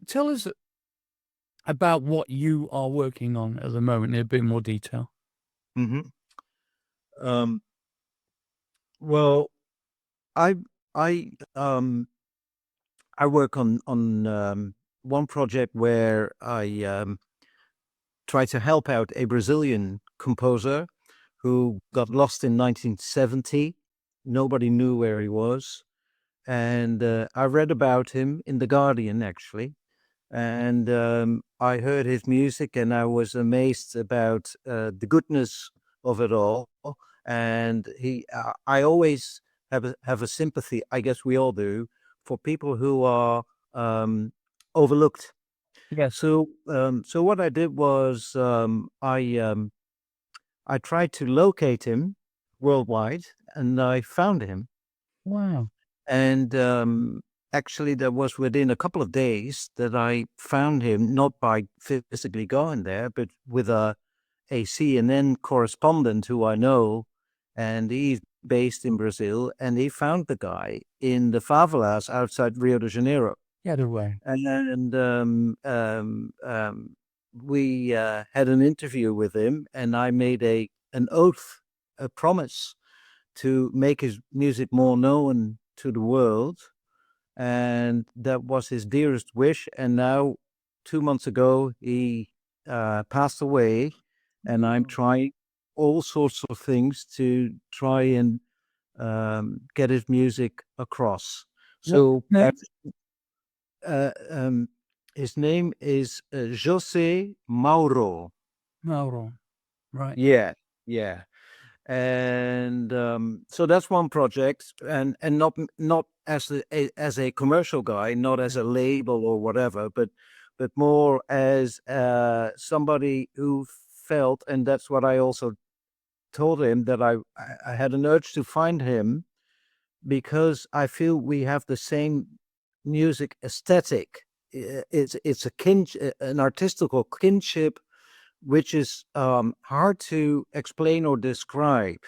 tell us about what you are working on at the moment in a bit more detail. Mm-hmm. Well, I I I work on one project where I try to help out a Brazilian composer who got lost in 1970. Nobody knew where he was, and I read about him in The Guardian, actually. And I heard his music, and I was amazed about the goodness of it all. And I always have a sympathy, I guess we all do, for people who are overlooked. Yes. So what I did was I tried to locate him worldwide, and I found him. Wow. And actually, that was within a couple of days that I found him, not by physically going there, but with a CNN correspondent who I know, and he's based in Brazil, and he found the guy in the favelas outside Rio de Janeiro. Get away. And we had an interview with him, and I made an oath, a promise to make his music more known to the world. And that was his dearest wish. And now, 2 months ago, he passed away. And I'm trying all sorts of things to try and get his music across. So his name is José Mauro. Mauro, right? Yeah, yeah. And so that's one project, and not as a commercial guy, not as a label or whatever, but more as somebody who felt, and that's what I also told him, that I had an urge to find him because I feel we have the same music aesthetic. It's an artistical kinship which is hard to explain or describe.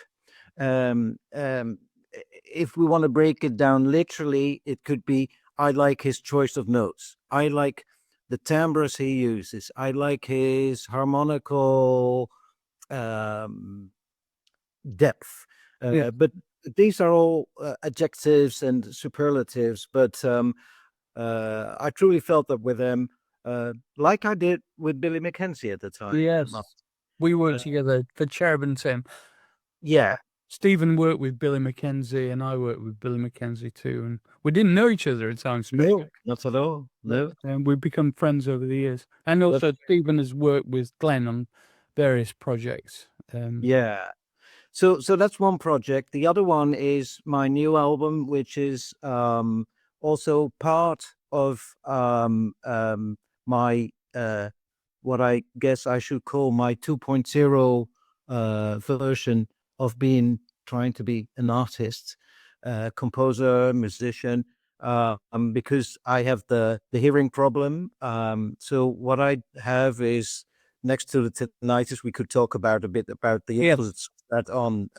Um, um, if we want to break it down literally, it could be, I like his choice of notes. I like the timbres he uses. I like his harmonical depth. But these are all adjectives and superlatives. But I truly felt that with them, like I did with Billy McKenzie at the time. Yes. We worked together for Cherub and Tim. Yeah. Stephen worked with Billy McKenzie, and I worked with Billy McKenzie too. And we didn't know each other at times. No, not at all. No. And we've become friends over the years. And also, Stephen has worked with Glenn on various projects. Yeah. So that's one project. The other one is my new album, which is also part of my what I guess I should call my 2.0 version of trying to be an artist, composer, musician, because I have the hearing problem. So what I have is, next to the tinnitus, we could talk about a bit about the influence that on.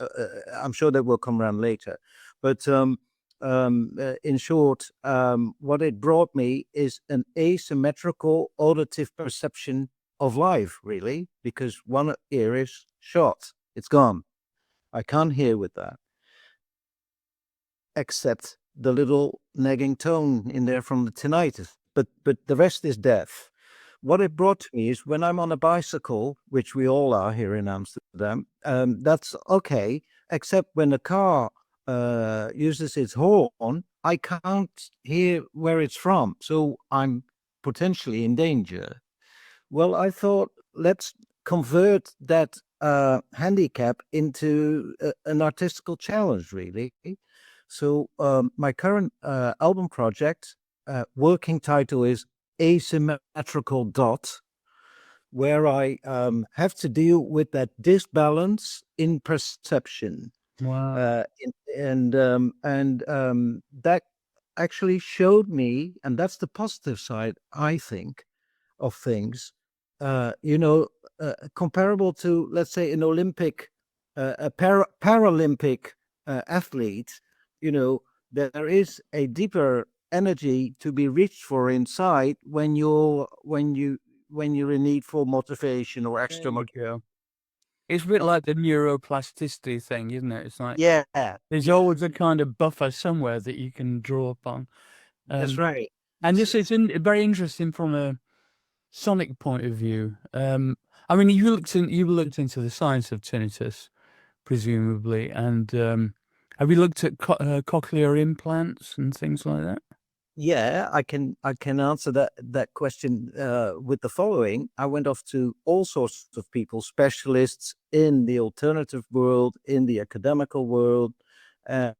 I'm sure that will come around later, but in short, what it brought me is an asymmetrical auditive perception of life, really, because one ear is shot, it's gone. I can't hear with that, except the little nagging tone in there from the tinnitus, but the rest is deaf. What it brought to me is, when I'm on a bicycle, which we all are here in Amsterdam, that's okay, except when the car uses its horn, I can't hear where it's from, so I'm potentially in danger. Well, I thought, let's convert that handicap into an artistical challenge, really. So my current album project, working title is Asymmetrical Dot, where I have to deal with that disbalance in perception. Wow. And that actually showed me, and that's the positive side, I think, of things. Comparable to, let's say, an Olympic, a Paralympic athlete. There is a deeper energy to be reached for inside when you're in need for motivation or extra motivation. It's a bit like the neuroplasticity thing, isn't it? It's like Yeah, there's always a kind of buffer somewhere that you can draw upon. that's right. And this is very interesting from a sonic point of view. I mean, you looked into the science of tinnitus, presumably, and have you looked at cochlear implants and things like that? Yeah, I can answer that question with the following. I went off to all sorts of people, specialists in the alternative world, in the academical world, but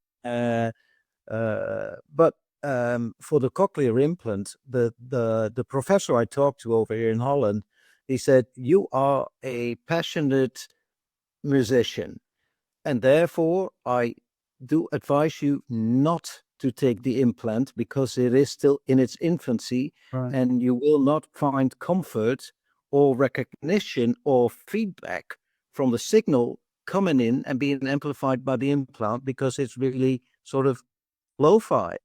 for the cochlear implant, the professor I talked to over here in Holland, he said, "You are a passionate musician, and therefore I do advise you not to take the implant because it is still in its infancy, Right. and you will not find comfort or recognition or feedback from the signal coming in and being amplified by the implant because it's really sort of lo-fi."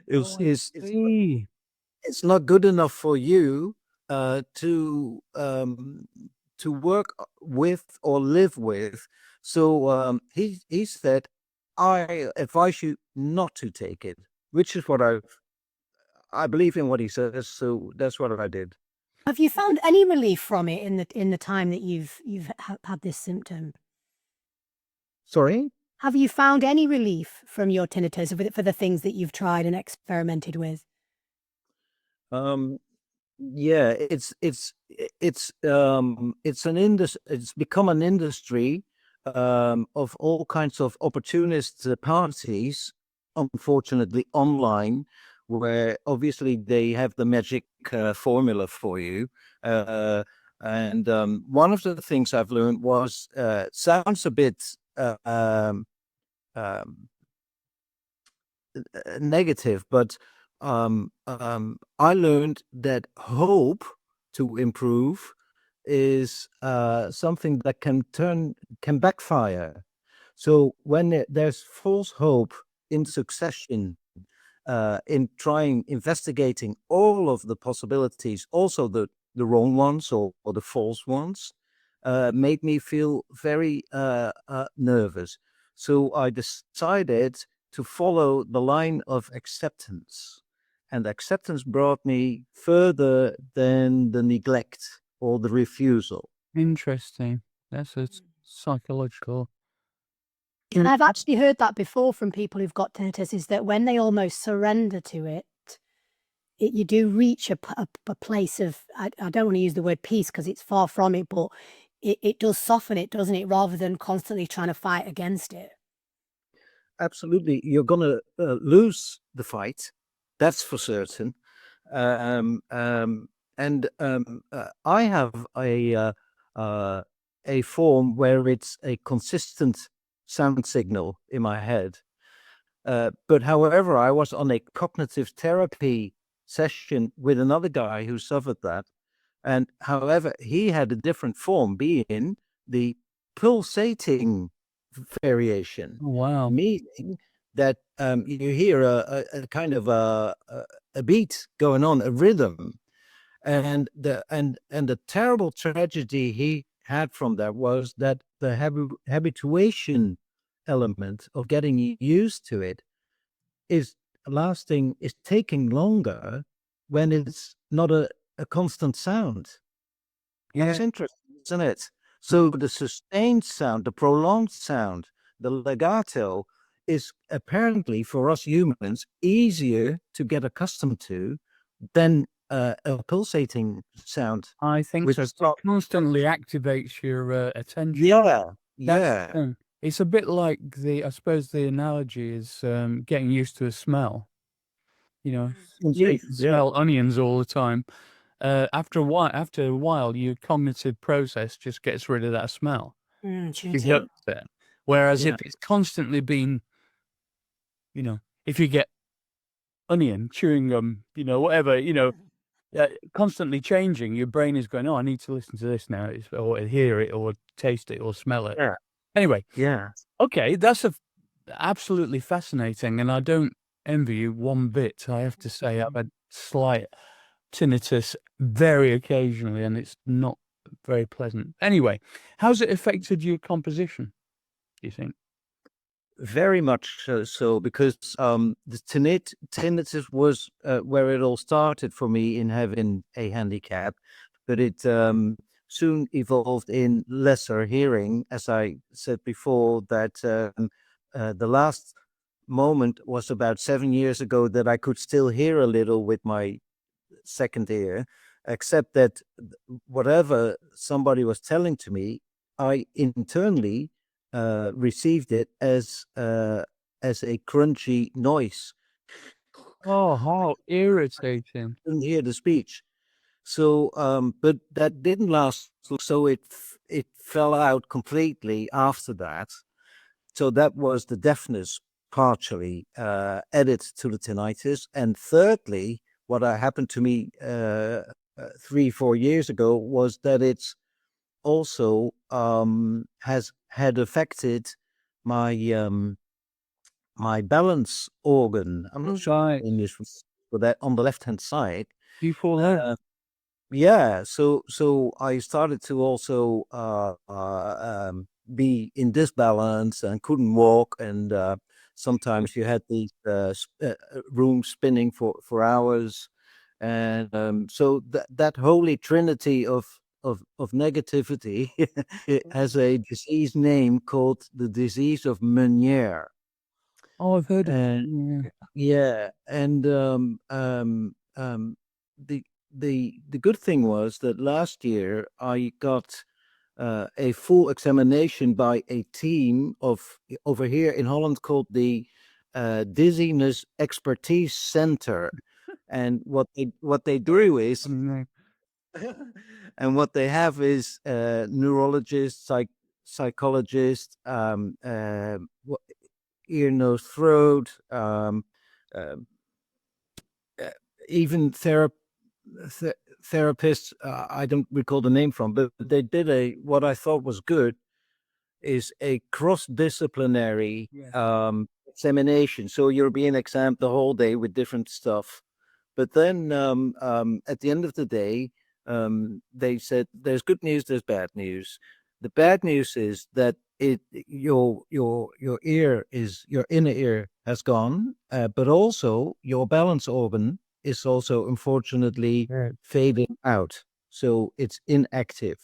It's not good enough for you to work with or live with. So he said, "I advise you not to take it," which is what I believe in what he says. So that's what I did. Have you found any relief from it in the time that you've had this symptom? Sorry? Have you found any relief from your tinnitus for the things that you've tried and experimented with? Yeah, it's become an industry of all kinds of opportunist parties, unfortunately online, where obviously they have the magic formula for you. And one of the things I've learned was sounds a bit negative, but I learned that hope to improve is something that can backfire. So when there's false hope in succession, in investigating all of the possibilities, also the wrong ones or the false ones, made me feel very nervous. So I decided to follow the line of acceptance. And acceptance brought me further than the neglect or the refusal. Interesting. That's a psychological. And I've actually heard that before from people who've got tinnitus, is that when they almost surrender to it, you do reach a place of, I don't want to use the word peace because it's far from it, but it does soften it, doesn't it, rather than constantly trying to fight against it. Absolutely. You're going to lose the fight. That's for certain. I have a form where it's a consistent sound signal in my head. But however, I was on a cognitive therapy session with another guy who suffered that. And however, he had a different form, being the pulsating variation. Wow. Meaning that you hear a kind of a beat going on, a rhythm, and the terrible tragedy he had from that was that the habituation element of getting used to it is taking longer when it's not a constant sound. Yeah. It's interesting, isn't it? So the sustained sound, the prolonged sound, the legato is apparently for us humans easier to get accustomed to than a pulsating sound. I think which so. is It constantly activates your attention. Yeah. It's a bit like I suppose the analogy is getting used to a smell. You know, you Indeed, can smell onions all the time. After a while, your cognitive process just gets rid of that smell. You get there. Whereas if it's constantly been, if you get onion, chewing gum, whatever, constantly changing, your brain is going, oh, I need to listen to this now, or hear it, or taste it, or smell it. Yeah. Anyway, Yeah. okay, that's absolutely fascinating, and I don't envy you one bit. I have to say I've had slight tinnitus very occasionally, and it's not very pleasant. Anyway, how's it affected your composition, do you think? Very much so, because the tinnitus was where it all started for me in having a handicap, but it soon evolved in lesser hearing. As I said before, that the last moment was about 7 years ago, that I could still hear a little with my second ear, except that whatever somebody was telling to me, I internally received it as a crunchy noise. Oh, how irritating. Didn't hear the speech. So, but that didn't last. So it fell out completely after that. So that was the deafness partially added to the tinnitus. And thirdly, what happened to me 3-4 years ago was that it's also has had affected my my balance organ. I'm not sure Right. English for that, on the left hand side. Do you fall out? Yeah, so I started to also be in disbalance and couldn't walk, and sometimes you had these rooms spinning for hours, and so that holy trinity of negativity it has a disease name called the disease of Meunier. Oh, I've heard of And it. yeah, and the the good thing was that last year I got a full examination by a team of over here in Holland called the Dizziness Expertise Center, and what they do is, and what they have is neurologists, psychologists, ear, nose, throat, even therapists. I don't recall the name from, but they did what I thought was good, is a cross-disciplinary examination. So you're being examined the whole day with different stuff. But then at the end of the day, they said there's good news, there's bad news. The bad news is that your ear is, your inner ear has gone, but also your balance organ is also unfortunately fading out. So it's inactive.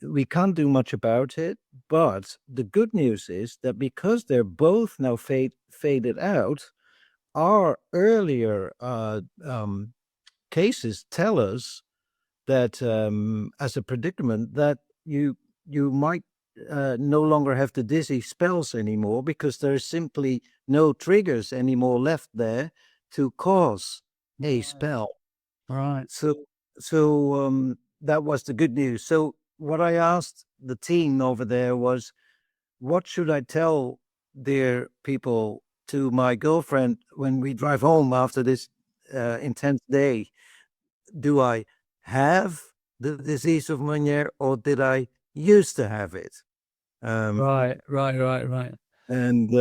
We can't do much about it, but the good news is that because they're both now faded out, our earlier cases tell us that as a predicament that you might no longer have the dizzy spells anymore, because there's simply no triggers anymore left there to cause a spell. Right. So that was the good news. So what I asked the team over there was, what should I tell dear people, to my girlfriend, when we drive home after this intense day? Do I have the disease of Meunier, or did I used to have it? Right. And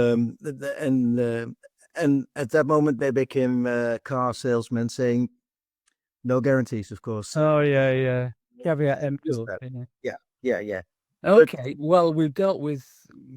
at that moment they became car salesmen, saying no guarantees, of course. Oh, yeah. Caveat emptor. Yeah. Okay, well, we've dealt with,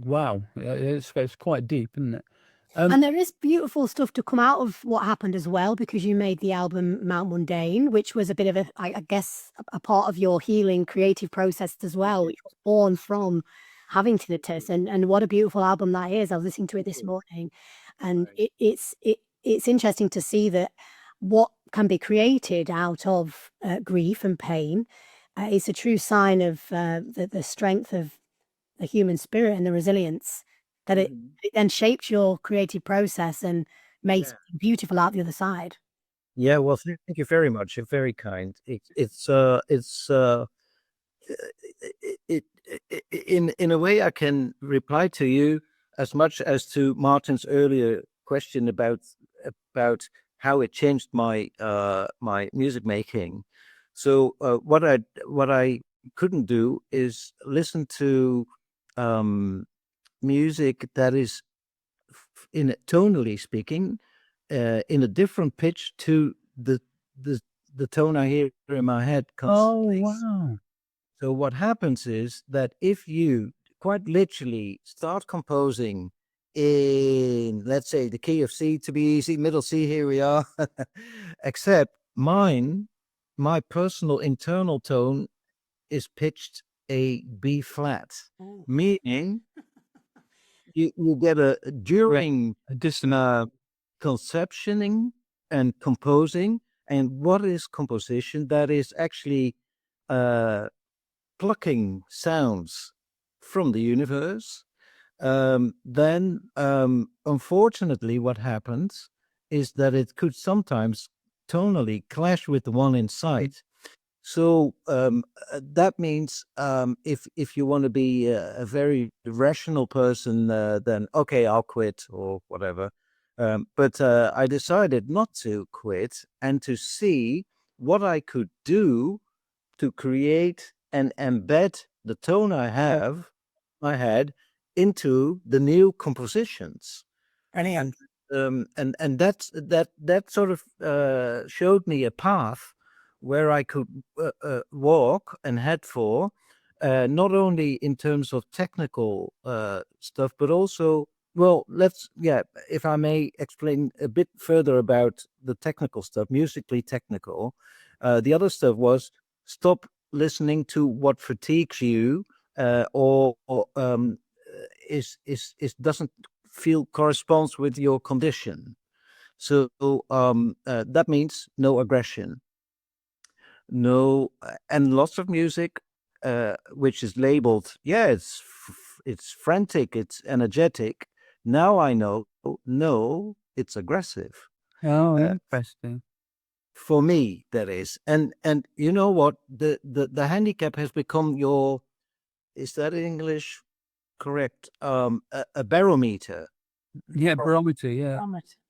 wow, it's quite deep, isn't it? And there is beautiful stuff to come out of what happened as well, because you made the album Mount Mundane, which was a bit of I guess, a part of your healing creative process as well, which was born from having tinnitus. And what a beautiful album that is. I was listening to it this morning, and it's interesting to see that what can be created out of grief and pain is a true sign of the strength of the human spirit and the resilience that it then shaped your creative process and made something beautiful out the other side. Yeah, well, thank you very much. You're very kind. In a way, I can reply to you as much as to Martin's earlier question about how it changed my my music making. So what I couldn't do is listen to music that is, in tonally speaking, in a different pitch to the tone I hear in my head Oh, constantly. wow. So what happens is that if you quite literally start composing in, let's say, the key of C to be easy, middle C, here we are, except my personal internal tone is pitched a B flat, meaning you get during conceptioning and composing. And what is composition? That is actually plucking sounds from the universe. Then, unfortunately, what happens is that it could sometimes tonally clash with the one inside. So that means if you want to be a very rational person, then okay, I'll quit or whatever. But I decided not to quit and to see what I could do to create and embed the tone I had into the new compositions. And that sort of showed me a path where I could walk and head for, not only in terms of technical stuff, but also, well, if I may explain a bit further about the technical stuff, musically technical. The other stuff was stop listening to what fatigues you or is doesn't feel corresponds with your condition. So that means no aggression, no, and lots of music which is labeled, it's frantic, it's energetic. Now I know, no, it's aggressive. Oh, interesting. For me, that is. And you know what? The handicap has become your, is that in English correct? A barometer. Yeah, barometer, yeah.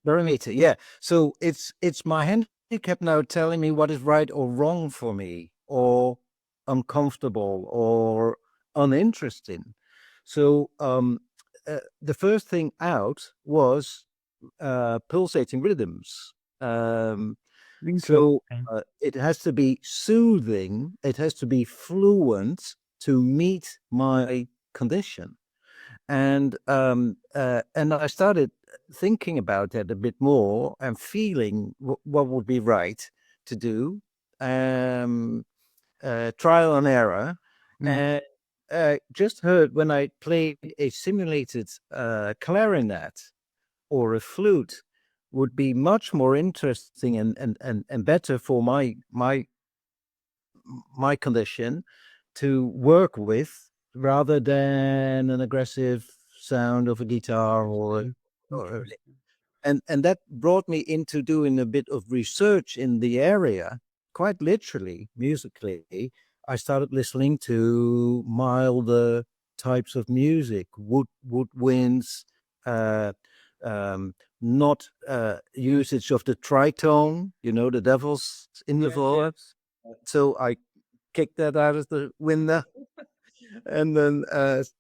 Barometer, yeah. So it's my handicap now telling me what is right or wrong for me, or uncomfortable or uninteresting. So the first thing out was pulsating rhythms. So it has to be soothing, it has to be fluent to meet my condition. And I started thinking about that a bit more and feeling what would be right to do. Trial and error. And just heard when I played a simulated clarinet or a flute would be much more interesting and better for my condition to work with, rather than an aggressive sound of a guitar and that brought me into doing a bit of research in the area. Quite literally, musically, I started listening to milder types of music, woodwinds, not usage of the tritone, the devil's in the voice. So I kicked that out of the window. And then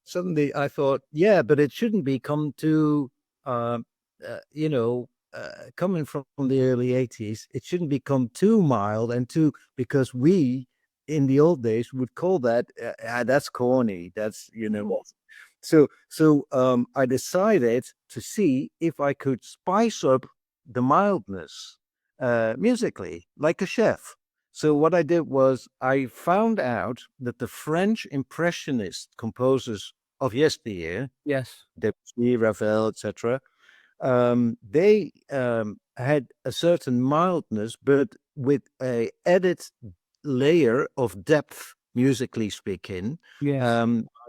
suddenly I thought, yeah, but it shouldn't become too, coming from the early 80s, it shouldn't become too mild and too, because we in the old days would call that, that's corny. That's, So I decided to see if I could spice up the mildness musically, like a chef. So what I did was I found out that the French impressionist composers of yesteryear, Yes, Debussy, Ravel, etc., they had a certain mildness, but with a added layer of depth, musically speaking. yes,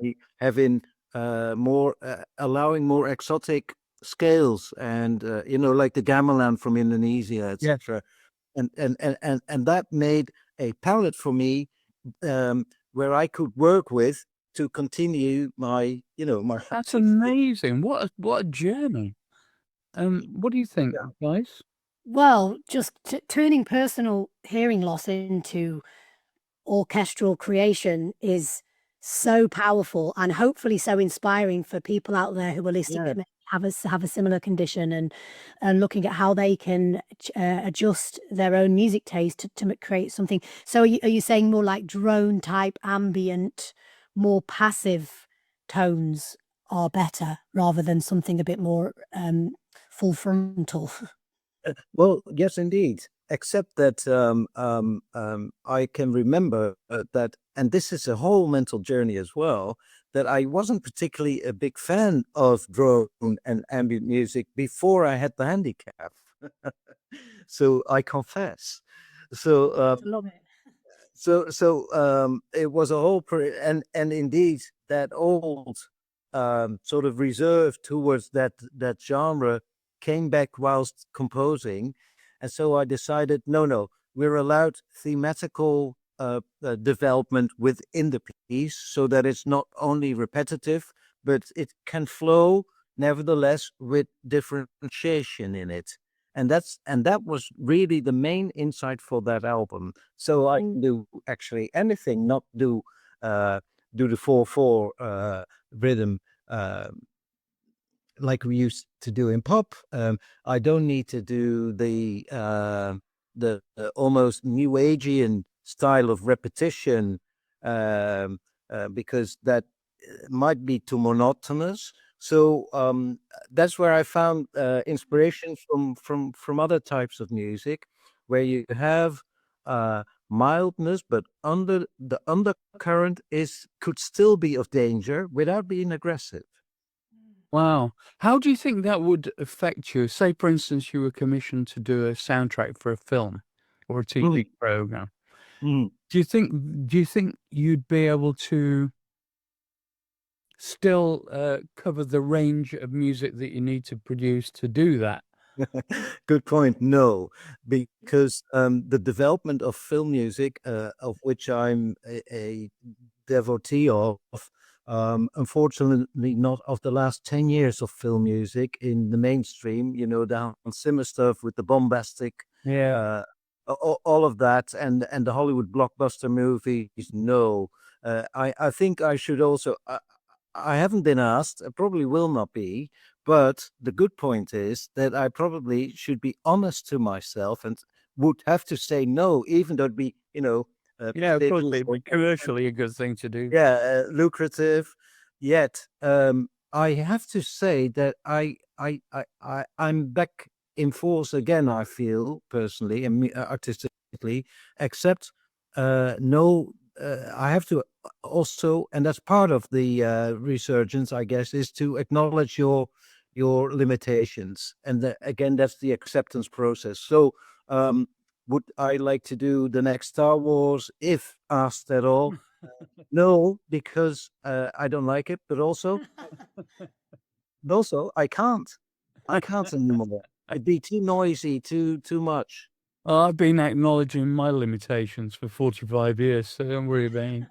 By having more, allowing more exotic scales, and like the gamelan from Indonesia, etc. And that made a palette for me, where I could work with to continue my, my. that's amazing. What a journey. What do you think, guys? Well, just turning personal hearing loss into orchestral creation is so powerful and hopefully so inspiring for people out there who are listening that may have a similar condition, and looking at how they can adjust their own music taste to create something. So are you saying more like drone type ambient, more passive tones are better rather than something a bit more full frontal? Well, yes, indeed. Except that I can remember that, and this is a whole mental journey as well, that I wasn't particularly a big fan of drone and ambient music before I had the handicap. So I confess. So Love it. it was a whole and indeed that old sort of reserve towards that genre came back whilst composing, and so I decided no, we're allowed thematical development within the piece, so that it's not only repetitive but it can flow nevertheless with differentiation in it. And that was really the main insight for that album. So I can do actually anything, not do the 4/4 rhythm like we used to do in pop. I don't need to do the almost new ageian style of repetition, because that might be too monotonous. So that's where I found inspiration from other types of music, where you have mildness, but the undercurrent could still be of danger without being aggressive. Wow. How do you think that would affect you? Say, for instance, you were commissioned to do a soundtrack for a film or a TV program. Mm. Do you think you'd be able to still cover the range of music that you need to produce to do that? Good point. No, because the development of film music, of which I'm a devotee of, unfortunately not of the last 10 years of film music in the mainstream, the Hans Zimmer stuff with the bombastic, all of that, and the Hollywood blockbuster movies. No, I think I should also. I haven't been asked. I probably will not be. But the good point is that I probably should be honest to myself and would have to say no, even though it'd be, Yeah, of course, it'd be commercially a good thing to do. yeah, lucrative. Yet, I have to say that I'm back in force again. I feel personally and artistically, except no. I have to also, and that's part of the resurgence, I guess, is to acknowledge your limitations, and again, that's the acceptance process. So, would I like to do the next Star Wars if asked at all? No, because I don't like it, but also I can't anymore. It'd be too noisy, too much. Well, I've been acknowledging my limitations for 45 years, so don't worry about me.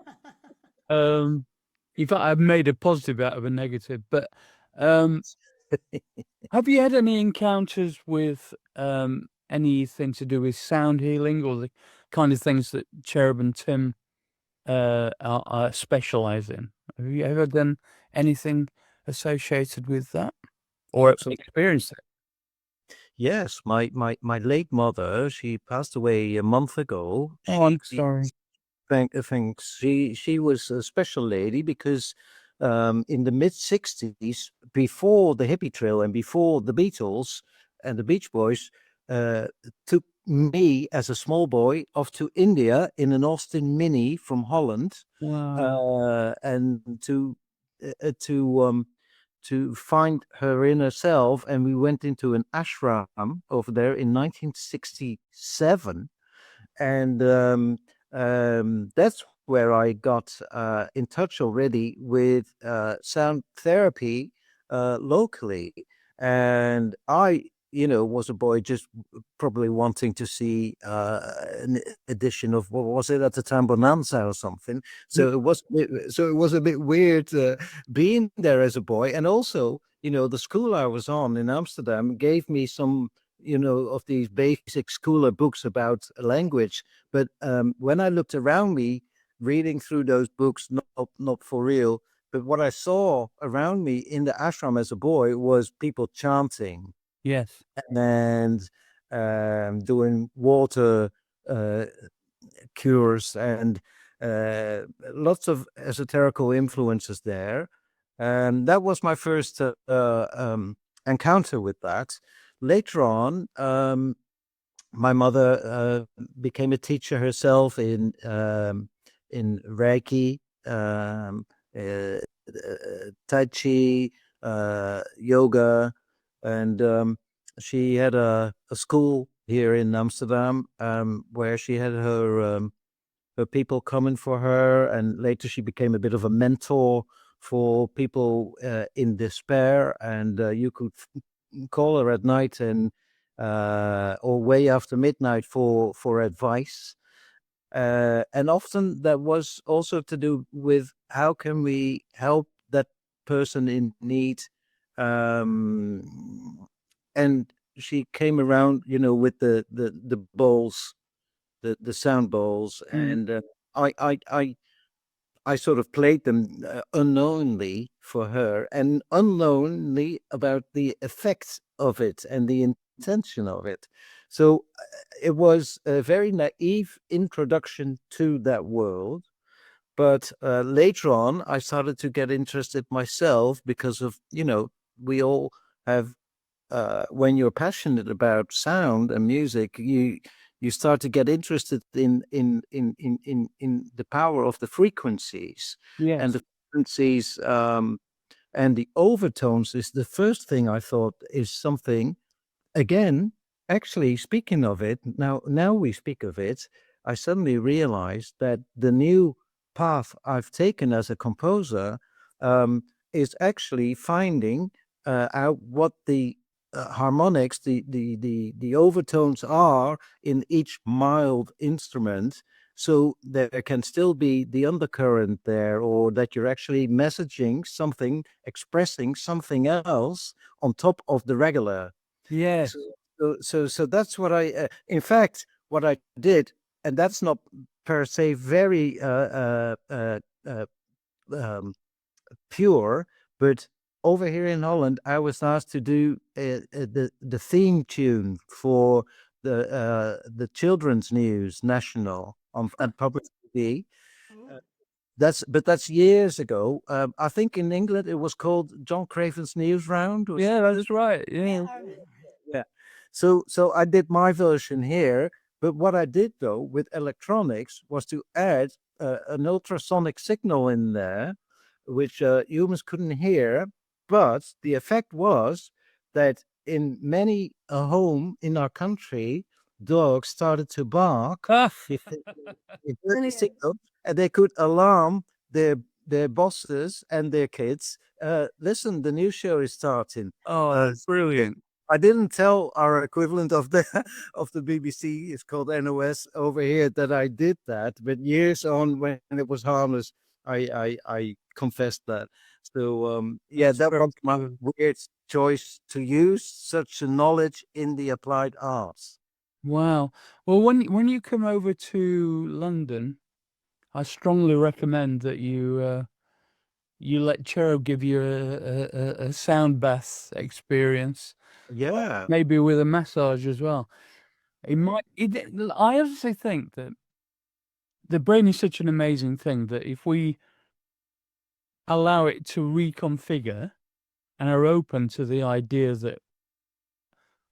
In fact, I've made a positive out of a negative. But have you had any encounters with anything to do with sound healing or the kind of things that Cherub and Tim are specialize in? Have you ever done anything associated with that or experienced it? Yes, my late mother, she passed away a month ago. Oh, I'm sorry. Thanks. She was a special lady because in the mid-60s, before the hippie trail and before the Beatles and the Beach Boys, took me as a small boy off to India in an Austin Mini from Holland. Wow. And to find her inner self, and we went into an ashram over there in 1967, and that's where I got in touch already with sound therapy locally, and I was a boy just probably wanting to see an edition of, what was it at the time, Bonanza or something. So it was a bit weird being there as a boy, and also the school I was on in Amsterdam gave me some of these basic schooler books about language. But when I looked around me, reading through those books, not for real. But what I saw around me in the ashram as a boy was people chanting. Yes. And doing water cures and lots of esoterical influences there. And that was my first encounter with that. Later on, my mother became a teacher herself in Reiki, Tai Chi, yoga, and she had a school here in Amsterdam where she had her people coming for her, and later she became a bit of a mentor for people in despair, and you could call her at night and or way after midnight for advice. And often that was also to do with how can we help that person in need. And she came around, with the bowls, the sound bowls, and I sort of played them unknowingly for her, and unknowingly about the effects of it and the intention of it. So it was a very naive introduction to that world. But later on, I started to get interested myself because of, we all have, when you're passionate about sound and music, you start to get interested in the power of the frequencies. Yes. And the frequencies and the overtones is the first thing I thought is something. Again, actually, speaking of it, now we speak of it, I suddenly realized that the new path I've taken as a composer is actually finding out what the harmonics, the overtones are in each mild instrument, so there can still be the undercurrent there, or that you're actually messaging something, expressing something else on top of the regular. Yes. So that's what I, in fact, what I did, and that's not per se very pure, but over here in Holland, I was asked to do the theme tune for the children's news national on public TV. That's years ago. I think in England it was called John Craven's News Round. Yeah, that's right. Yeah. Yeah. So I did my version here, but what I did though with electronics was to add an ultrasonic signal in there, which humans couldn't hear. But the effect was that in many a home in our country, dogs started to bark. If they heard the signal, and they could alarm their bosses and their kids. Listen, the new show is starting. Oh, that's brilliant. I didn't tell our equivalent of the BBC, it's called NOS over here, that I did that. But years on, when it was harmless, I confessed that. So yeah, that was my weird choice to use such a knowledge in the applied arts. Wow. Well, when you come over to London, I strongly recommend that you let Chero give you a sound bath experience, Yeah. maybe with a massage as well. I honestly think that the brain is such an amazing thing that if we allow it to reconfigure and are open to the idea that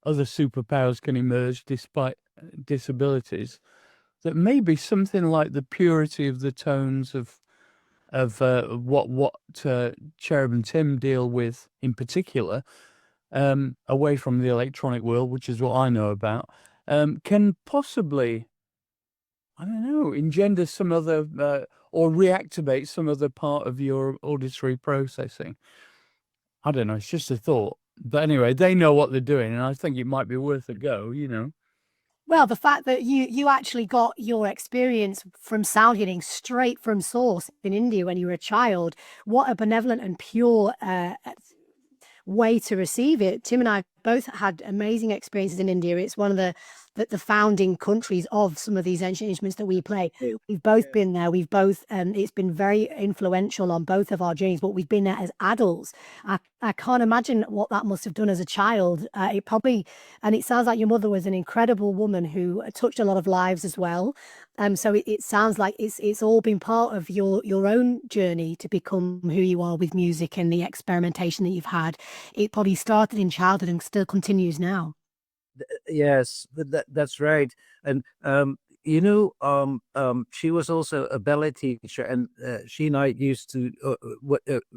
other superpowers can emerge despite disabilities, that maybe something like the purity of the tones of what Cherub and Tim deal with in particular, away from the electronic world, which is what I know about, can possibly, I don't know, engender some other or reactivate some other part of your auditory processing. I don't know. It's just a thought. But anyway, they know what they're doing, and I think it might be worth a go. Well, the fact that you actually got your experience from sound healing straight from source in India when you were a child, what a benevolent and pure way to receive it. Tim and I both had amazing experiences in India. It's one of the founding countries of some of these ancient instruments that we play. We've both been there. We've both, it's been very influential on both of our journeys, but we've been there as adults. I can't imagine what that must have done as a child. It probably, and it sounds like your mother was an incredible woman who touched a lot of lives as well. So it sounds like it's all been part of your own journey to become who you are with music and the experimentation that you've had. It probably started in childhood and still continues now. Yes, that's right. And she was also a ballet teacher, and she and I used to.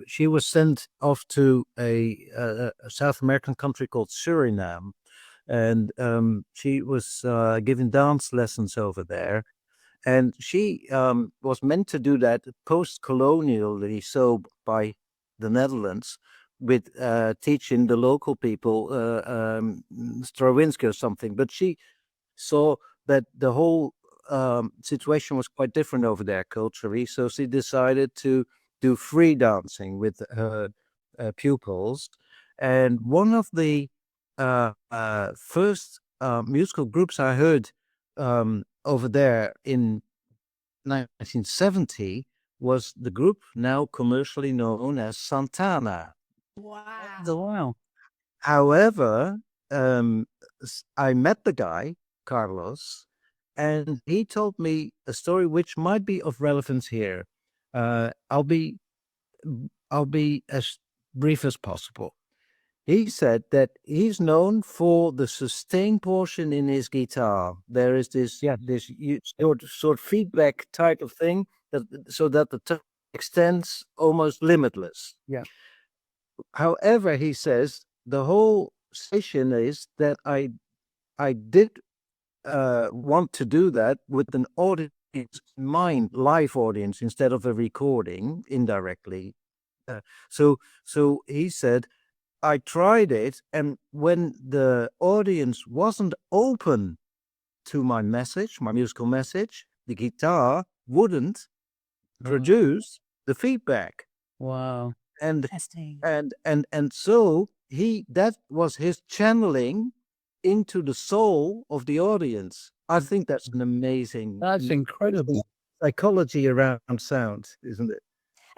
She was sent off to a South American country called Suriname, and she was giving dance lessons over there. And she was meant to do that post-colonially, so by the Netherlands, with teaching the local people Stravinsky or something. But she saw that the whole situation was quite different over there culturally, so she decided to do free dancing with her pupils. And one of the first musical groups I heard over there in 1970 was the group now commercially known as Santana. Wow. However, I met the guy, Carlos, and he told me a story which might be of relevance here. I'll be as brief as possible. He said that he's known for the sustain portion in his guitar. There is this sort of feedback type of thing so that the tone extends almost limitless. Yeah. However, he says the whole session is that I did want to do that with an audience in mind, live audience, instead of a recording indirectly. So he said, I tried it, and when the audience wasn't open to my message, my musical message, the guitar wouldn't produce the feedback. Wow. And so that was his channeling into the soul of the audience. I think that's an amazing, That's incredible psychology around sound, isn't it?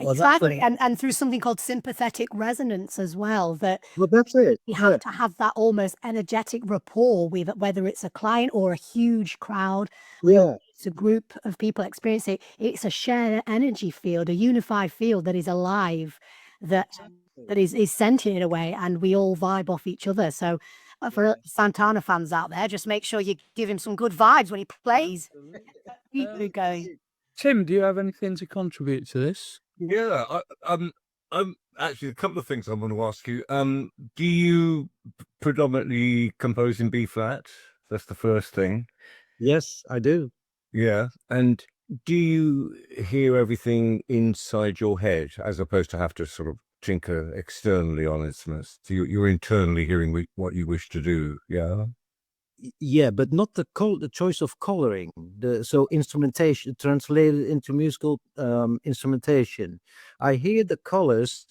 Exactly, and through something called sympathetic resonance as well. That's it. You have to have that almost energetic rapport with whether it's a client or a huge crowd. Yeah, it's a group of people experiencing it. It's a shared energy field, a unified field that is alive, that is sentient in a way, and we all vibe off each other. So for Santana fans out there, just make sure you give him some good vibes when he plays. Keep going. Tim, do you have anything to contribute to this? Yeah, I'm actually a couple of things I want to ask you. Do you predominantly compose in B flat? That's the first thing. Yes, I do. Yeah, and do you hear everything inside your head as opposed to have to sort of tinker externally on instruments? So you're internally hearing what you wish to do. Yeah. Yeah, but not the choice of coloring. So instrumentation translated into musical instrumentation. I hear the colors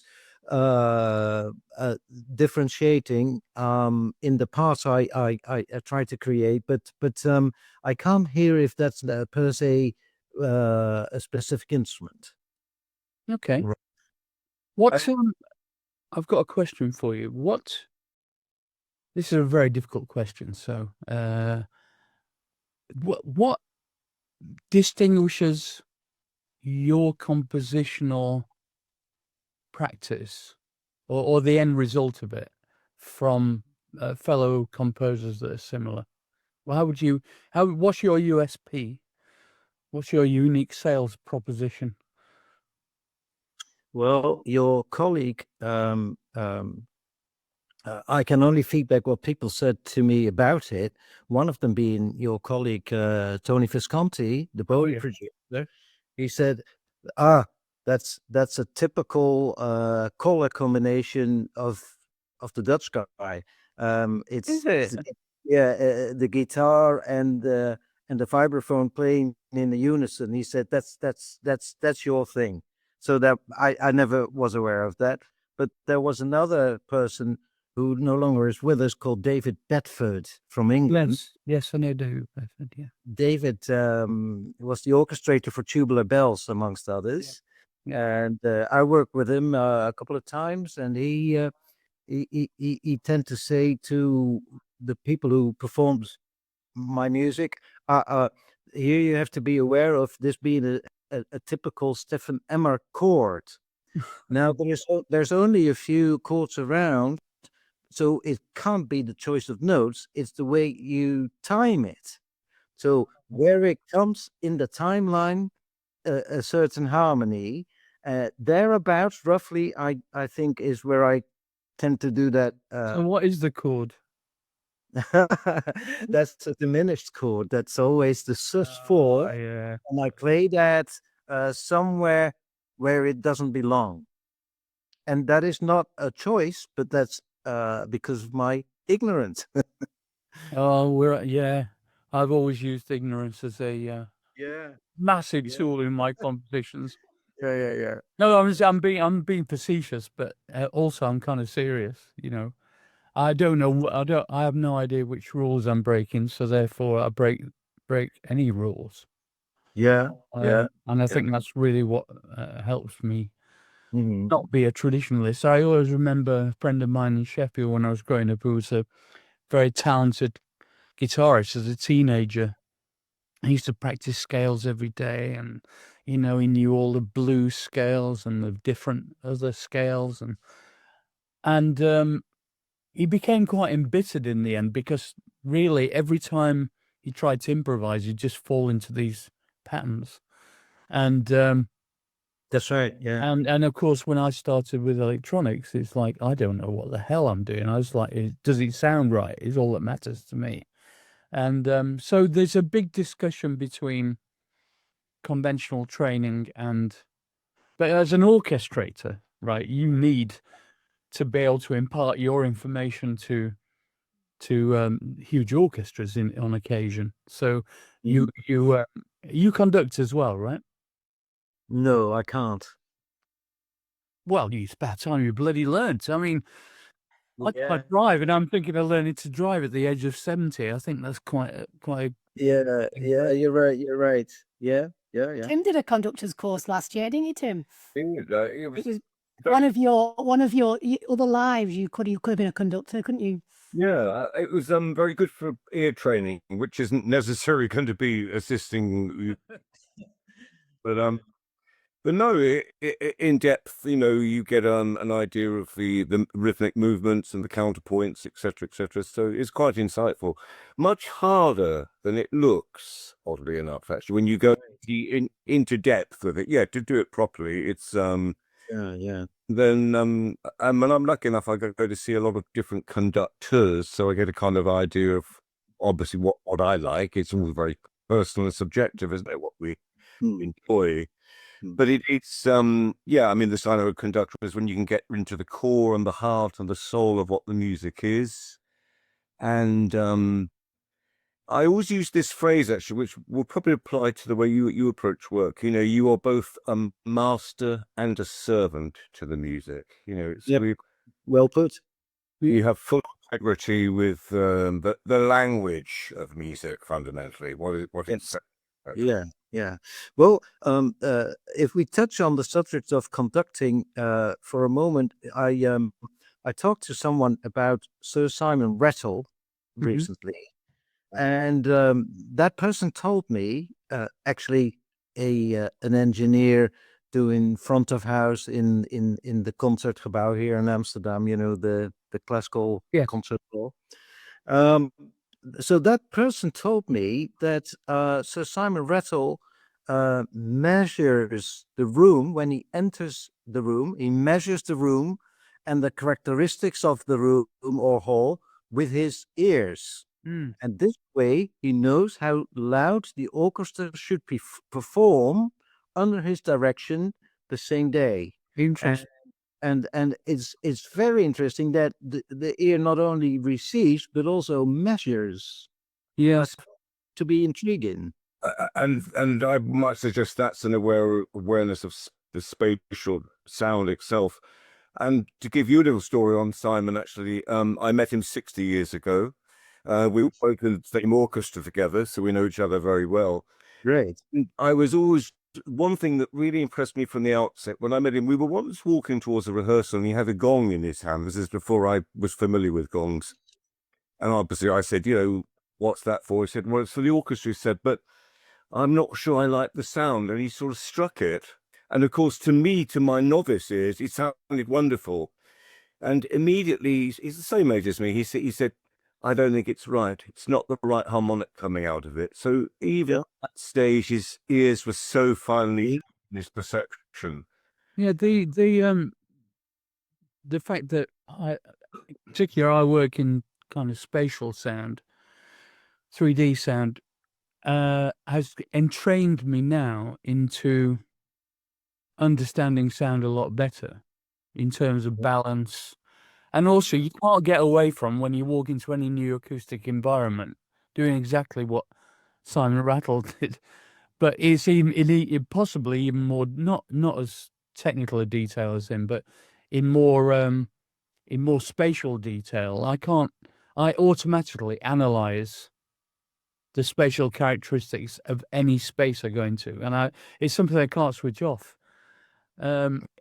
differentiating. In the parts I try to create, but I can't hear if that's per se a specific instrument. Okay. Right. I've got a question for you. This is a very difficult question. So, what distinguishes your compositional practice or the end result of it from fellow composers that are similar? Well, what's your USP? What's your unique sales proposition? Well, your colleague, I can only feedback what people said to me about it. One of them being your colleague, Tony Visconti, the Bowie producer. He said, that's a typical color combination of the Dutch guy. Is it? The guitar and the vibraphone playing in the unison. He said that's your thing. So that I never was aware of that. But there was another person who no longer is with us called David Bedford from England. Yes, I know David Bedford, yeah. David was the orchestrator for Tubular Bells, amongst others. Yeah. And I worked with him a couple of times, and he tend to say to the people who performed my music, here you have to be aware of this being a typical Stephen Emmer chord. Now, there's only a few chords around, so it can't be the choice of notes. It's the way you time it. So where it comes in the timeline, a certain harmony, thereabouts, roughly, I think is where I tend to do that. So what is the chord? That's a diminished chord. That's always the sus4. Yeah. And I play that somewhere where it doesn't belong. And that is not a choice, but that's because of my ignorance. I've always used ignorance as a massive tool in my compositions. Yeah. No, I'm being facetious, but also I'm kind of serious. You know, I don't know. I have no idea which rules I'm breaking, so therefore I break any rules. Yeah. And I think that's really what helps me Mm-hmm. not be a traditionalist. I always remember a friend of mine in Sheffield when I was growing up who was a very talented guitarist as a teenager. He used to practice scales every day, and he knew all the blues scales and the different other scales, and he became quite embittered in the end, because really every time he tried to improvise, he'd just fall into these patterns. And that's right. Yeah. And of course, when I started with electronics, it's like, I don't know what the hell I'm doing. I was like, does it sound right? Is all that matters to me. And so there's a big discussion between conventional training but as an orchestrator, right, you need to be able to impart your information to huge orchestras on occasion. So you conduct as well, right? No, I can't. Well, it's about time you bloody learned. I mean, I drive, and I'm thinking of learning to drive at the age of 70. I think that's quite. Yeah, you're right. Yeah. Tim did a conductor's course last year, didn't you, Tim? It was one of your other lives. You could have been a conductor, couldn't you? Yeah, it was very good for ear training, which isn't necessarily going to be assisting, but no, in depth, you get an idea of the rhythmic movements and the counterpoints, etc., etc. So it's quite insightful. Much harder than it looks, oddly enough. Actually, when you go into depth with it, to do it properly, it's yeah. Then and when I'm lucky enough, I go to see a lot of different conductors, so I get a kind of idea of obviously what I like. It's all very personal and subjective, isn't it? What we enjoy. But it's I mean, the sign of a conductor is when you can get into the core and the heart and the soul of what the music is. And I always use this phrase, actually, which will probably apply to the way you approach work. You are both a master and a servant to the music. It's well put. You have full integrity with the language of music, fundamentally. What it's Yeah. Well, if we touch on the subject of conducting for a moment, I talked to someone about Sir Simon Rattle recently, and that person told me, actually, an engineer doing front of house in the Concertgebouw here in Amsterdam. The classical concert hall. So that person told me that Sir Simon Rattle measures the room when he enters the room. He measures the room and the characteristics of the room or hall with his ears. And this way, he knows how loud the orchestra should perform under his direction the same day. Interesting. And it's very interesting that the ear not only receives but also measures. Yes, to be intriguing. And I might suggest that's an awareness of the spatial sound itself. And to give you a little story on Simon, actually, I met him 60 years ago. We were both in the same orchestra together, so we know each other very well. Great. And I was always, one thing that really impressed me from the outset, when I met him, we were once walking towards a rehearsal and he had a gong in his hand. This is before I was familiar with gongs. And obviously I said, what's that for? He said, well, it's for the orchestra. He said, but I'm not sure I like the sound. And he sort of struck it. And of course, to me, to my novice ears, it sounded wonderful. And immediately, he's the same age as me. He said, I don't think it's right. It's not the right harmonic coming out of it. So even at that stage, his ears were so finely in his perception. Yeah, the fact that in particular, I work in kind of spatial sound, 3D sound, has entrained me now into understanding sound a lot better in terms of balance. And also, you can't get away from, when you walk into any new acoustic environment, doing exactly what Simon Rattle did. But it's even possibly even more, not as technical a detail as him, but in more spatial detail. I automatically analyze the spatial characteristics of any space I go into, and it's something I can't switch off.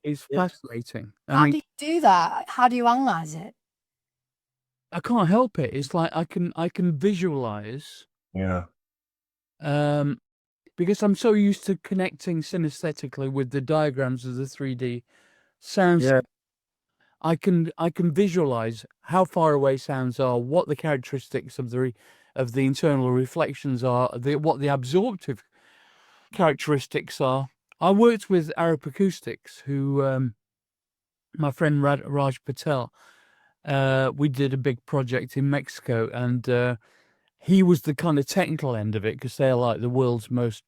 It's fascinating. How do you do that? How do you analyze it? I can't help it. It's like I can visualize. Yeah. Because I'm so used to connecting synesthetically with the diagrams of the 3D sounds. Yeah. I can visualize how far away sounds are, what the characteristics of the internal reflections are, what the absorptive characteristics are. I worked with Arab Acoustics, who my friend Raj Patel. We did a big project in Mexico, and he was the kind of technical end of it, because they're like one of the world's most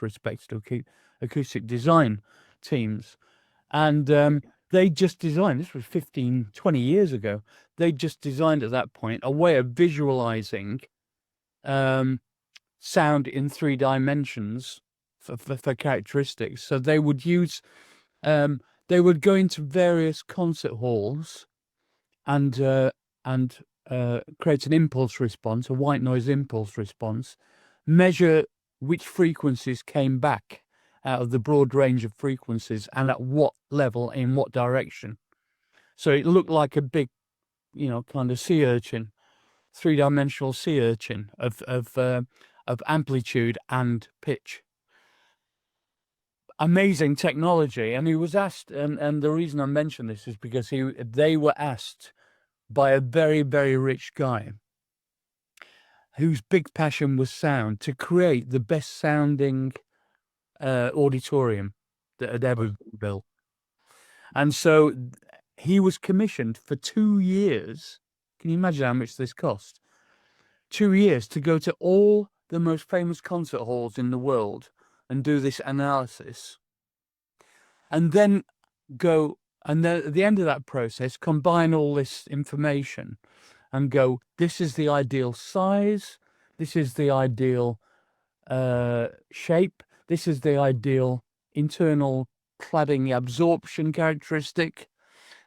respected acoustic design teams. And they just designed, this was 15-20 years ago, they just designed at that point a way of visualizing sound in 3 dimensions for characteristics. So they would use, they would go into various concert halls and create an impulse response, a white noise impulse response, measure which frequencies came back out of the broad range of frequencies and at what level, in what direction. So it looked like a big, kind of sea urchin, 3-dimensional sea urchin of amplitude and pitch. Amazing technology. And he was asked, and the reason I mention this is because they were asked by a very, very rich guy whose big passion was sound, to create the best sounding auditorium that had ever been built. And so he was commissioned for 2 years. Can you imagine how much this cost? 2 years to go to all the most famous concert halls in the world and do this analysis. And then at the end of that process, combine all this information and go, this is the ideal size, this is the ideal shape, this is the ideal internal cladding absorption characteristic,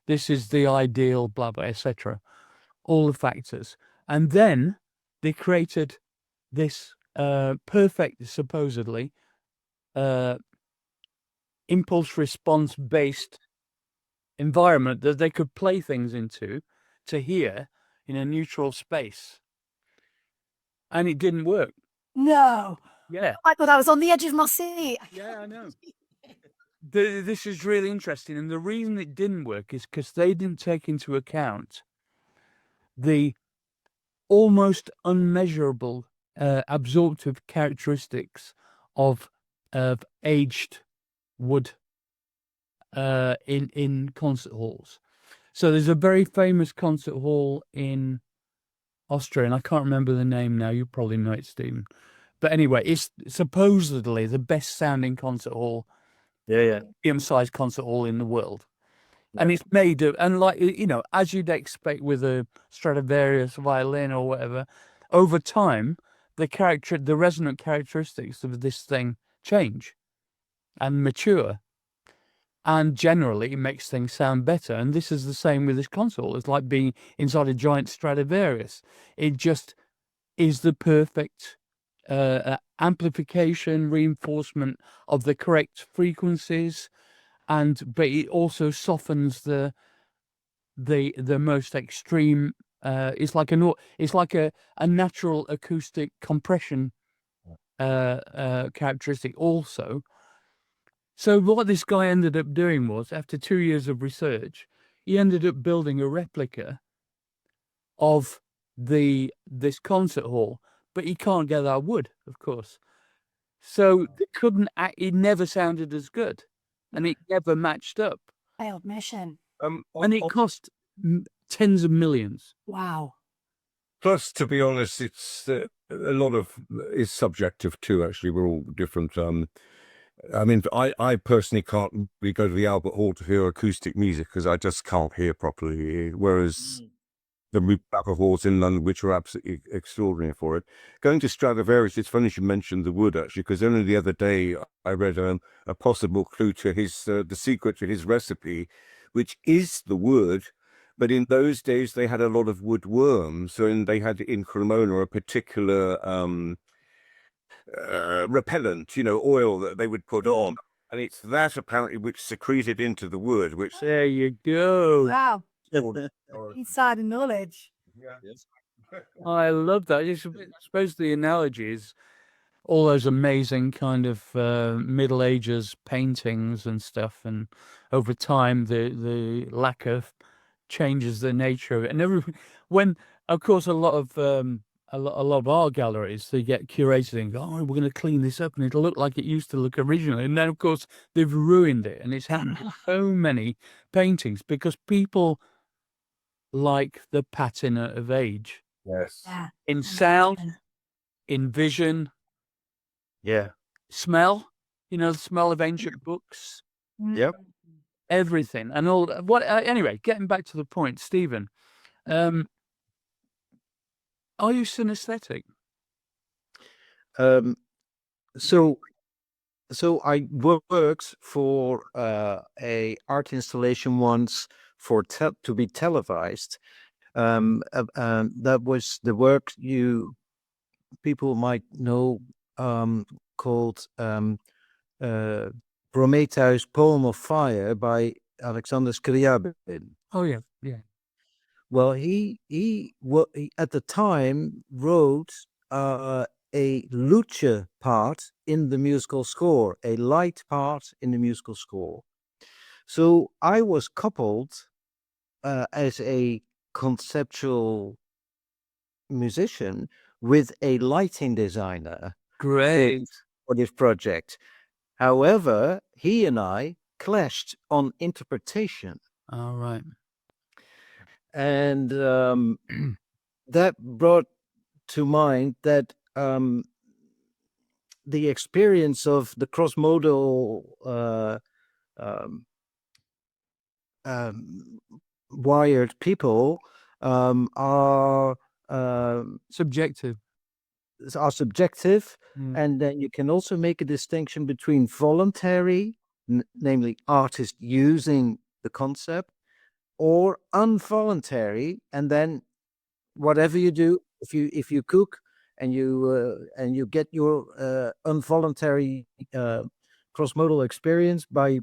this is the ideal blah blah, etc. All the factors. And then they created this perfect, supposedly, impulse response based environment that they could play things into to hear in a neutral space. And it didn't work. No. Yeah. I thought I was on the edge of my seat. Yeah, I know. This is really interesting. And the reason it didn't work is because they didn't take into account the almost unmeasurable absorptive characteristics of aged wood in concert halls. So there's a very famous concert hall in Austria, and I can't remember the name now. You probably know it, Stephen. But anyway, it's supposedly the best sounding concert hall, medium-sized concert hall in the world. Yeah. And it's made of, and like, as you'd expect with a Stradivarius violin or whatever, over time, the resonant characteristics of this thing change and mature. and generally it makes things sound better. And this is the same with this console. It's like being inside a giant Stradivarius. It just is the perfect amplification, reinforcement of the correct frequencies, but it also softens the most extreme. It's like a natural acoustic compression characteristic also. So what this guy ended up doing was, after 2 years of research, he ended up building a replica of this concert hall, but he can't get that wood, of course. So they couldn't. It never sounded as good, and it never matched up. Failed mission. And it cost tens of millions. Wow. Plus, to be honest, it's a lot of is subjective too. Actually, we're all different. I mean, I personally can't really go to the Albert Hall to hear acoustic music because I just can't hear properly. Whereas the Albert Halls in London, which are absolutely extraordinary for it. Going to Stradivarius, it's funny you mentioned the wood actually, because only the other day I read a possible clue to his the secret to his recipe, which is the wood. But in those days, they had a lot of wood worms, and they had in Cremona a particular repellent, oil that they would put on. And it's that apparently which secreted into the wood, which... There you go. Wow. Insider knowledge. Yeah. Yes. I love that. I suppose the analogy is all those amazing kind of Middle Ages paintings and stuff, and over time the lacquer changes the nature of it. And when, of course, a lot of art galleries, they get curated and go, oh, we're going to clean this up and it'll look like it used to look originally. And then, of course, they've ruined it. And it's happened to so many paintings because people like the patina of age. Yes. Yeah. In sound, in vision, smell, the smell of ancient books. Yep. Everything and all. Anyway, getting back to the point, Stephen, are you synesthetic? So I worked for a art installation once to be televised. That was the work people might know called Prometheus Poem of Fire by Alexander Scriabin. Oh yeah. Well, he at the time wrote a luce part in the musical score, a light part in the musical score. So I was coupled as a conceptual musician with a lighting designer. Great. For this project. However, he and I clashed on interpretation. All right. And that brought to mind that the experience of the cross-modal wired people are Subjective. And then you can also make a distinction between voluntary, namely artists using the concept, or involuntary, and then whatever you do, if you cook and you get your involuntary cross-modal experience by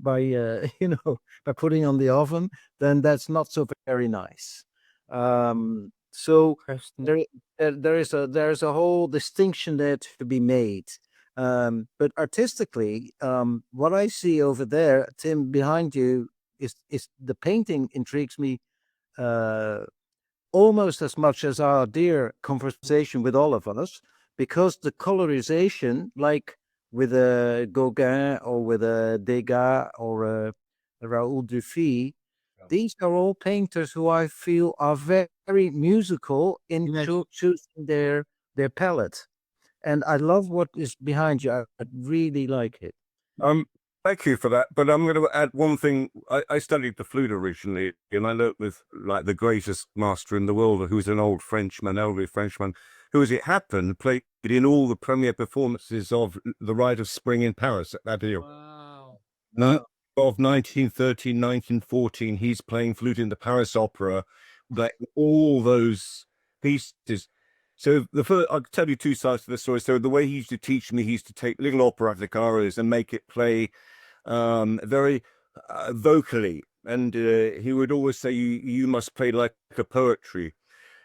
putting on the oven, then that's not so very nice. So there is a whole distinction there to be made. But artistically, what I see over there, Tim, behind you, is the painting intrigues me almost as much as our dear conversation with all of us, because the colorization, like with a Gauguin or with a Degas or a Raoul Dufy, these are all painters who I feel are very musical in choosing their palette. And I love what is behind you. I really like it. Thank you for that. But I'm going to add one thing. I studied the flute originally, and I learnt with like the greatest master in the world, who's an old Frenchman, elderly Frenchman, who, as it happened, played in all the premiere performances of The Rite of Spring in Paris at that year. Wow. No, of 1913, 1914, he's playing flute in the Paris Opera, like all those pieces. So I'll tell you two sides to the story. So the way he used to teach me, he used to take little operatic arias and make it play very vocally. And he would always say, you must play like a poetry.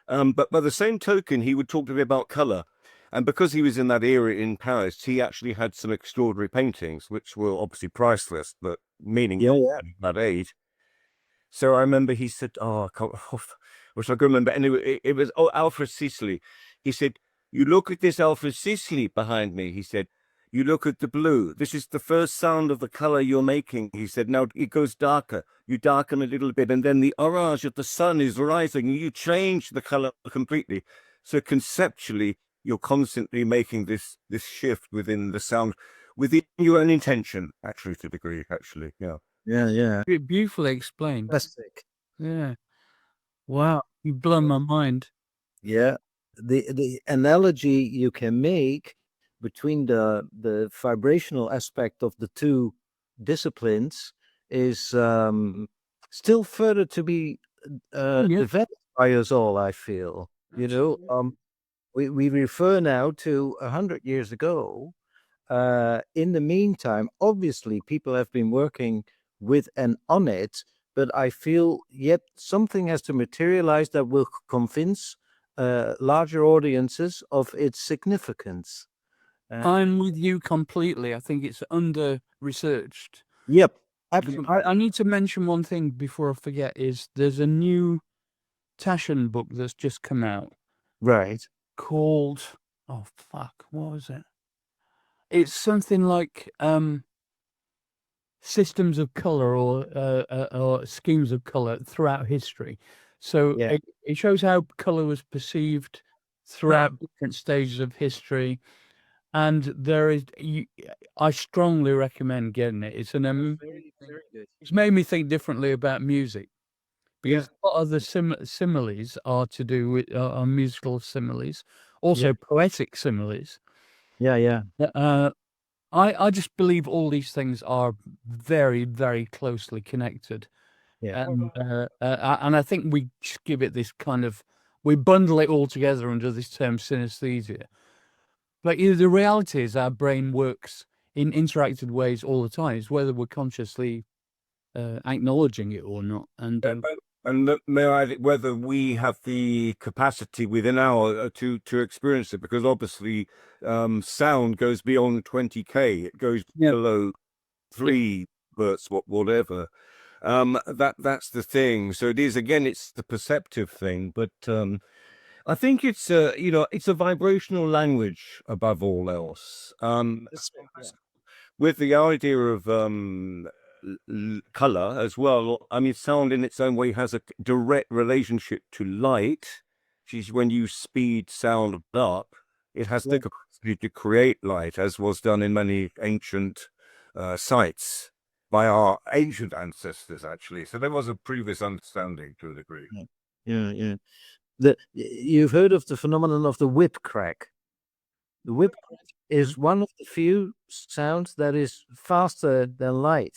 But by the same token, he would talk to me about color. And because he was in that era in Paris, he actually had some extraordinary paintings, which were obviously priceless, but meaningful at that age. So I remember he said, I wish I could remember. Anyway, it was Alfred Sicily. He said, you look at this Alfred Sicily behind me. He said, you look at the blue. This is the first sound of the color you're making. He said, now it goes darker. You darken a little bit, and then the orange of the sun is rising, and you change the color completely. So conceptually, you're constantly making this shift within the sound, within your own intention, actually, to a degree, actually. Yeah. Yeah. Beautifully explained. Fantastic. Yeah. Wow. You've blown my mind. Yeah. The analogy you can make between the vibrational aspect of the two disciplines is still further to be developed by us all, I feel. You know, we refer now to 100 years ago. In the meantime, obviously, people have been working with and on it, but I feel yet something has to materialize that will convince larger audiences of its significance. I'm with you completely. I think it's under-researched. Yep. I need to mention one thing before I forget, is there's a new Taschen book that's just come out. Right. Called, what was it? It's something like systems of color or schemes of color throughout history. So it shows how color was perceived throughout different stages of history. And I strongly recommend getting it. It's very good. It's made me think differently about music, because a lot of the similes are to do with musical similes, also poetic similes. Yeah. I just believe all these things are very, very closely connected. Yeah. And I think we just give it this we bundle it all together under this term synesthesia. But the reality is our brain works in interacted ways all the time. It's whether we're consciously acknowledging it or not. And may I add, whether we have the capacity within our to experience it, because obviously sound goes beyond 20K. It goes below 3 hertz, whatever. That's the thing. So it is, again, it's the perceptive thing, but I think it's it's a vibrational language above all else. With the idea of color as well. I mean, sound in its own way has a direct relationship to light. When you speed sound up, it has the capacity to create light, as was done in many ancient sites by our ancient ancestors, actually. So there was a previous understanding to a degree. Yeah. You've heard of the phenomenon of the whip crack. The whip crack is one of the few sounds that is faster than light.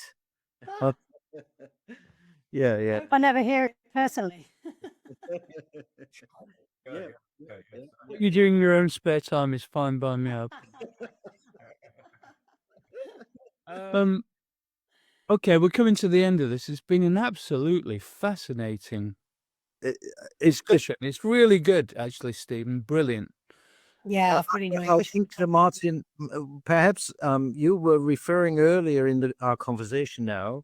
Yeah. I never hear it personally. what you do in your own spare time is fine by me. Okay, we're coming to the end of this. It's been an absolutely fascinating discussion. It's really good, actually, Stephen. Brilliant. Yeah, I've really enjoyed I it. think, Martin, perhaps you were referring earlier in our conversation now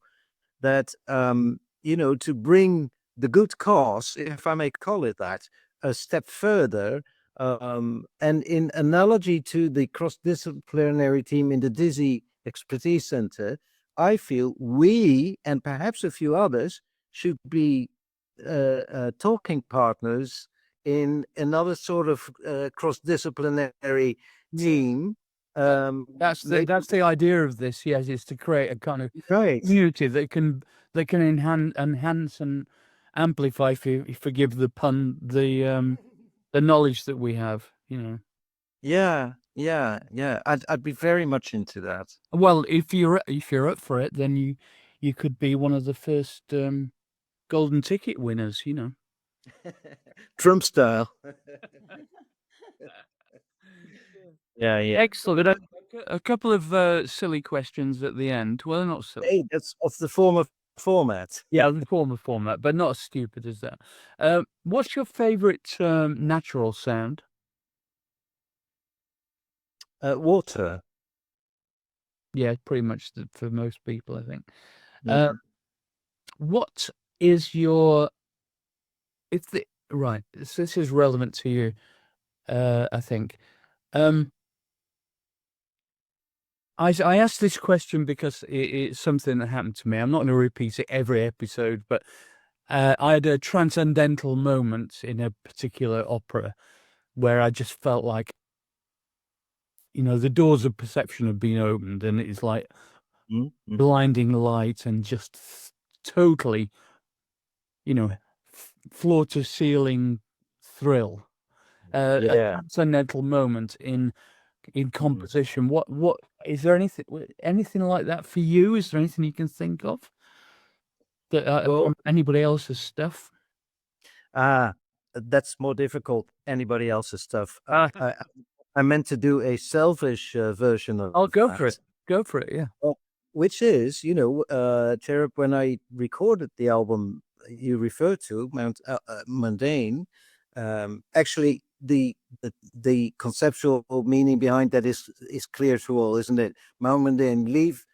that, to bring the good cause, if I may call it that, a step further, and in analogy to the cross-disciplinary team in the Dizzy Expertise Center, I feel we, and perhaps a few others, should be talking partners in another sort of cross-disciplinary team. That's the idea of this. Yes, is to create a kind of community that can enhance and amplify, if you forgive the pun, the knowledge that we have. Yeah. I'd be very much into that. Well, if you're up for it, then you could be one of the first golden ticket winners, you know. Trump style. Yeah. Excellent. A couple of silly questions at the end. Well, not silly. Hey, that's of the format. Yeah, the format, but not as stupid as that. What's your favorite natural sound? Water. Yeah, pretty much for most people, I think. Mhm. What is your? Right. This is relevant to you, I think. I asked this question because it's something that happened to me. I'm not going to repeat it every episode, but I had a transcendental moment in a particular opera where I just felt like, the doors of perception have been opened, and it's like Mhm. blinding light and just totally, floor to ceiling thrill. A Yeah. transcendental moment in composition. What is there anything like that for you? Is there anything you can think of that Well, from anybody else's stuff? that's more difficult. Anybody else's stuff. I meant to do a selfish version of. I'll go for it. Go for it. Yeah. Well, which is, Cherub, when I recorded the album you referred to, Mundane, actually the conceptual meaning behind that is clear to all, isn't it? Mount Mundane, leave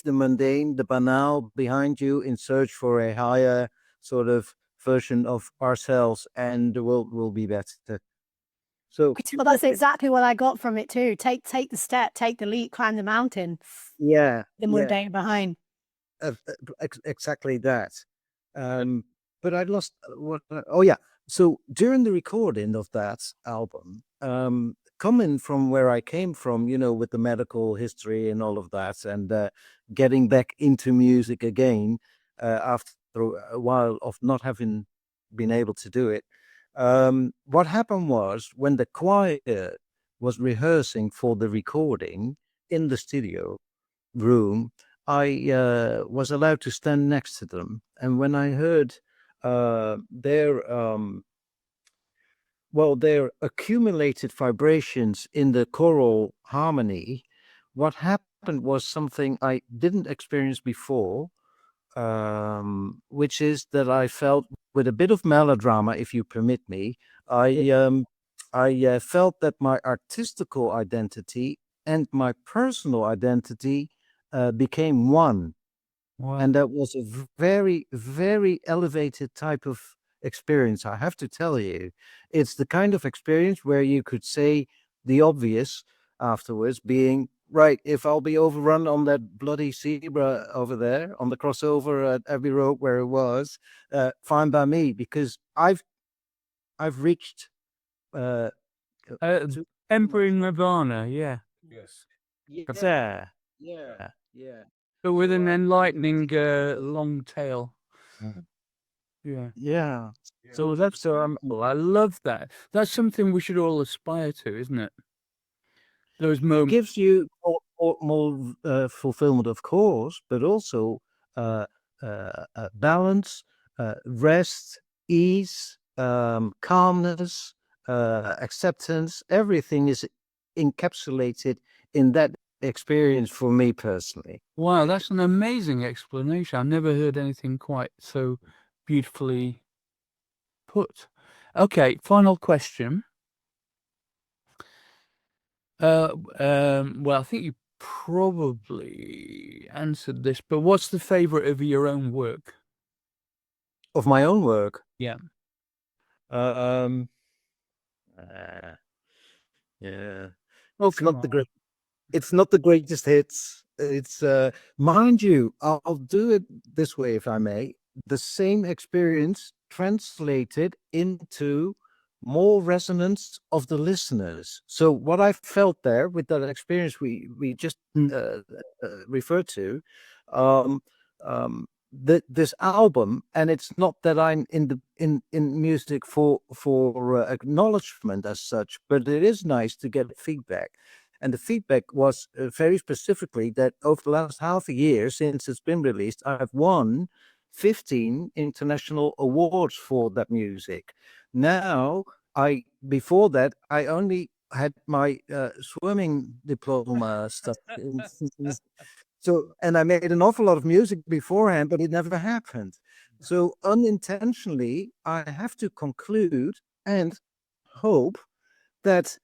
the mundane, the banal behind you in search for a higher sort of version of ourselves, and the world will be better. So Well, that's exactly what I got from it too. Take the step, take the leap, climb the mountain. yeah, The mundane behind. exactly that. But I lost what. Oh yeah. So during the recording of that album, coming from where I came from, with the medical history and all of that, and getting back into music again after a while of not having been able to do it. What happened was when the choir was rehearsing for the recording in the studio room, I was allowed to stand next to them, and when I heard their accumulated vibrations in the choral harmony, what happened was something I didn't experience before, which is that I felt, with a bit of melodrama, if you permit me, I felt that my artistical identity and my personal identity became one. Wow. And that was a very, very elevated type of experience. I have to tell you, it's the kind of experience where you could say the obvious afterwards, being, right, if I'll be overrun on that bloody zebra over there on the crossover at Abbey Road where it was, fine by me, because I've reached Emperor Nirvana, yeah. Yes. yeah. But with an enlightening long tail. Yeah. Yeah. So I love that. That's something we should all aspire to, isn't it? Those moments. Gives you more fulfillment, of course, but also balance, rest, ease, calmness, acceptance. Everything is encapsulated in that experience for me personally. Wow, that's an amazing explanation. I've never heard anything quite so beautifully put. Okay, final question. Well, I think you probably answered this, but what's the favorite of your own work? Of my own work? Yeah. Yeah. Oh, It's not the great. It's not the greatest hits. It's mind you, I'll do it this way, if I may. The same experience translated into more resonance of the listeners. So what I felt there with that experience we just referred to, this album, and it's not that I'm in music for acknowledgement as such, but it is nice to get feedback. And the feedback was very specifically that over the last half a year since it's been released, I've won 15 international awards for that music. Now, before that, I only had my swimming diploma stuff. So, and I made an awful lot of music beforehand, but it never happened. So unintentionally, I have to conclude and hope that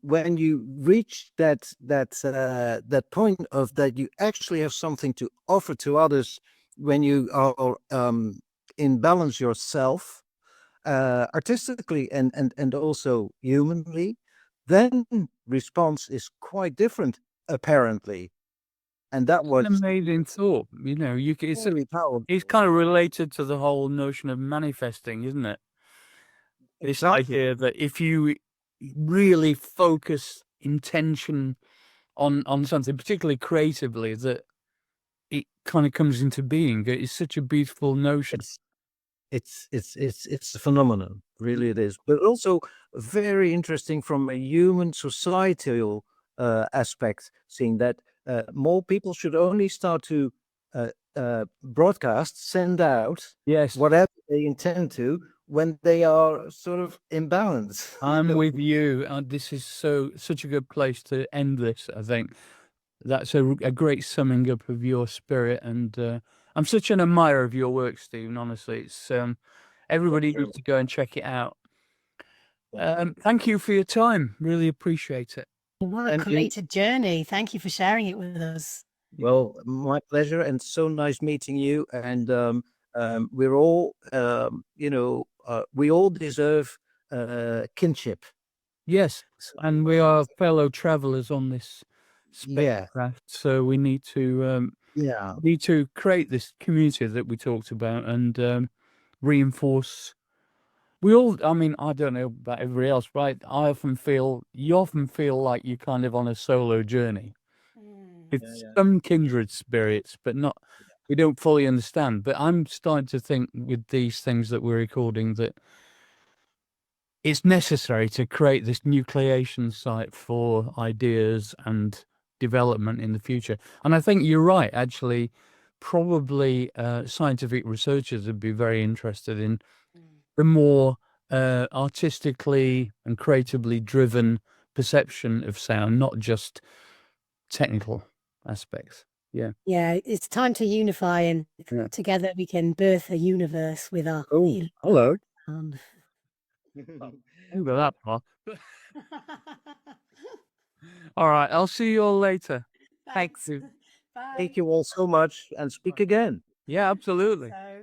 when you reach that point of that you actually have something to offer to others, when you are in balance yourself, artistically and also humanly, then response is quite different, apparently. And that was an amazing thought. You know, it's very powerful. kind of related to the whole notion of manifesting, isn't it? This idea that if you really focus intention on something, particularly creatively, that it kind of comes into being. It's such a beautiful notion. It's a phenomenon, really it is. But also very interesting from a human societal aspect, seeing that more people should only start to broadcast, send out whatever they intend to when they are sort of in balance. I'm with you. This is such a good place to end this, I think. That's a great summing up of your spirit, and I'm such an admirer of your work, Stephen. Honestly, it's everybody needs to go and check it out. Thank you for your time. Really appreciate it. What a creative journey. Thank you for sharing it with us. Well, my pleasure, and so nice meeting you. And we're all, we all deserve kinship. Yes, and we are fellow travelers on this spacecraft, so we need to create this community that we talked about and reinforce. I mean, I don't know about everybody else, right? You often feel like you're kind of on a solo journey. It's some kindred spirits, but we don't fully understand. But I'm starting to think with these things that we're recording that it's necessary to create this nucleation site for ideas and development in the future. And I think you're right, actually. Probably scientific researchers would be very interested in the more artistically and creatively driven perception of sound, not just technical aspects. Yeah. Yeah, it's time to unify, and together we can birth a universe with our. Oh, hello. Over that part. All right, I'll see you all later. Thanks. Bye. Thank you all so much, and speak again. Yeah, absolutely.